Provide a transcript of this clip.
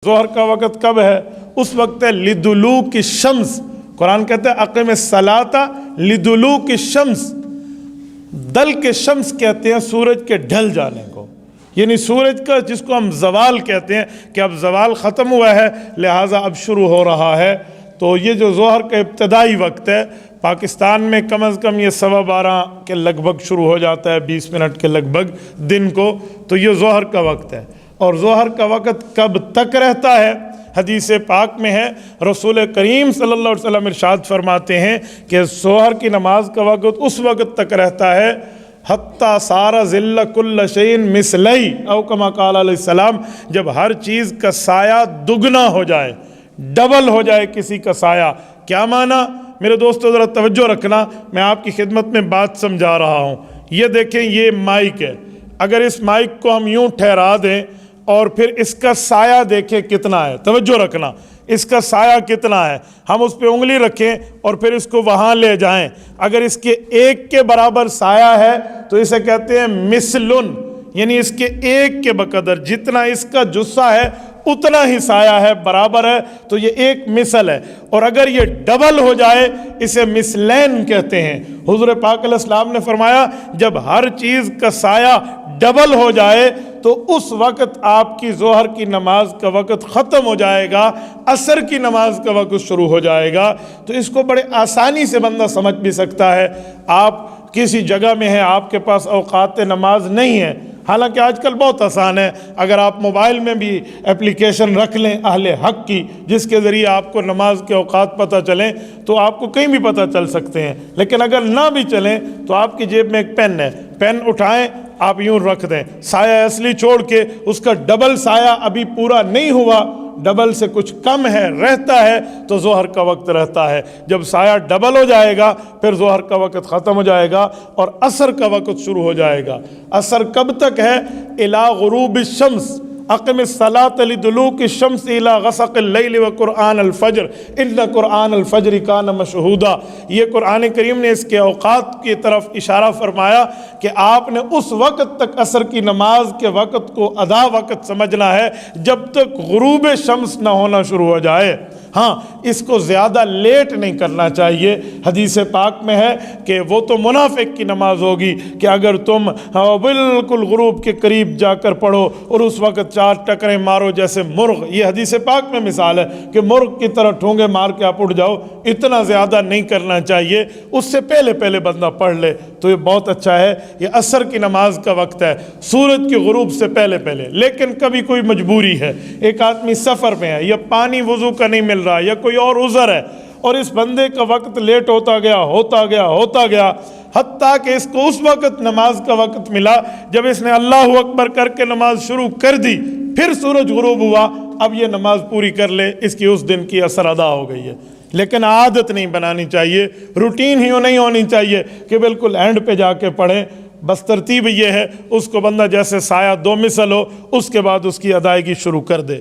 ظہر کا وقت کب ہے؟ اس وقت ہے لدلوک الشمس، قرآن کہتا ہے اقیم الصلاۃ لدلوک الشمس، دل کے شمس کہتے ہیں سورج کے ڈھل جانے کو، یعنی سورج کا جس کو ہم زوال کہتے ہیں کہ اب زوال ختم ہوا ہے لہٰذا اب شروع ہو رہا ہے۔ تو یہ جو ظہر کا ابتدائی وقت ہے پاکستان میں کم از کم یہ 12:15 کے لگ بھگ شروع ہو جاتا ہے، 20 منٹ کے لگ بھگ دن کو، تو یہ ظہر کا وقت ہے۔ اور ظہر کا وقت کب تک رہتا ہے؟ حدیث پاک میں ہے، رسول کریم صلی اللہ علیہ وسلم ارشاد فرماتے ہیں کہ ظہر کی نماز کا وقت اس وقت تک رہتا ہے حتیٰ سارا ذل کل شیء مثلی او کما قال علیہ السلام، جب ہر چیز کا سایہ دگنا ہو جائے، ڈبل ہو جائے کسی کا سایہ۔ کیا معنی؟ میرے دوستو ذرا توجہ رکھنا، میں آپ کی خدمت میں بات سمجھا رہا ہوں۔ یہ دیکھیں، یہ مائک ہے، اگر اس مائک کو ہم یوں ٹھہرا دیں اور پھر اس کا سایہ دیکھیں کتنا ہے، توجہ رکھنا، اس کا سایہ کتنا ہے، ہم اس پہ انگلی رکھیں اور پھر اس کو وہاں لے جائیں، اگر اس کے ایک کے برابر سایہ ہے تو اسے کہتے ہیں مثلن، یعنی اس کے ایک کے بقدر جتنا اس کا جسہ ہے اتنا ہی سایہ ہے، برابر ہے، تو یہ ایک مثل ہے۔ اور اگر یہ ڈبل ہو جائے اسے مثلین کہتے ہیں۔ حضور پاک علیہ السلام نے فرمایا جب ہر چیز کا سایہ ڈبل ہو جائے تو اس وقت آپ کی ظہر کی نماز کا وقت ختم ہو جائے گا، عصر کی نماز کا وقت شروع ہو جائے گا۔ تو اس کو بڑے آسانی سے بندہ سمجھ بھی سکتا ہے۔ آپ کسی جگہ میں ہیں، آپ کے پاس اوقات نماز نہیں ہے، حالانکہ آج کل بہت آسان ہے، اگر آپ موبائل میں بھی اپلیکیشن رکھ لیں اہل حق کی جس کے ذریعے آپ کو نماز کے اوقات پتہ چلیں تو آپ کو کہیں بھی پتہ چل سکتے ہیں، لیکن اگر نہ بھی چلیں تو آپ کی جیب میں ایک پین ہے، پین اٹھائیں، آپ یوں رکھ دیں، سایہ اصلی چھوڑ کے اس کا ڈبل سایہ ابھی پورا نہیں ہوا، ڈبل سے کچھ کم ہے رہتا ہے تو ظہر کا وقت رہتا ہے۔ جب سایہ ڈبل ہو جائے گا پھر ظہر کا وقت ختم ہو جائے گا اور عصر کا وقت شروع ہو جائے گا۔ عصر کب تک ہے؟ الی غروب الشمس، اقم الصلاۃ لدلوک الشمس الی غسق اللیل وقرآن الفجر ان قرآن الفجر کان مشہودا۔ یہ قرآن کریم نے اس کے اوقات کی طرف اشارہ فرمایا کہ آپ نے اس وقت تک عصر کی نماز کے وقت کو ادا وقت سمجھنا ہے جب تک غروب شمس نہ ہونا شروع ہو جائے۔ ہاں، اس کو زیادہ لیٹ نہیں کرنا چاہیے۔ حدیث پاک میں ہے کہ وہ تو منافق کی نماز ہوگی کہ اگر تم بالکل غروب کے قریب جا کر پڑھو اور اس وقت 4 ٹکریں مارو جیسے مرغ، یہ حدیث پاک میں مثال ہے کہ مرغ کی طرح ٹھونگے مار کے آپ اٹھ جاؤ، اتنا زیادہ نہیں کرنا چاہیے، اس سے پہلے پہلے بندہ پڑھ لے تو یہ بہت اچھا ہے۔ یہ عصر کی نماز کا وقت ہے سورج کی غروب سے پہلے پہلے۔ لیکن کبھی کوئی مجبوری ہے، ایک آدمی سفر میں ہے یا پانی وضو کا نہیں مل رہا یا کوئی اور عذر ہے اور اس بندے کا وقت لیٹ ہوتا گیا حتیٰ کہ اس کو اس وقت نماز کا وقت ملا جب اس نے اللہ اکبر کر کے نماز شروع کر دی، پھر سورج غروب ہوا، اب یہ نماز پوری کر لے، اس کی اس دن کی عصر ادا ہو گئی ہے۔ لیکن عادت نہیں بنانی چاہیے، روٹین ہی نہیں ہونی چاہیے کہ بالکل اینڈ پہ جا کے پڑھیں۔ بس ترتیب یہ ہے اس کو بندہ جیسے سایہ 2 مثل ہو اس کے بعد اس کی ادائیگی شروع کر دے۔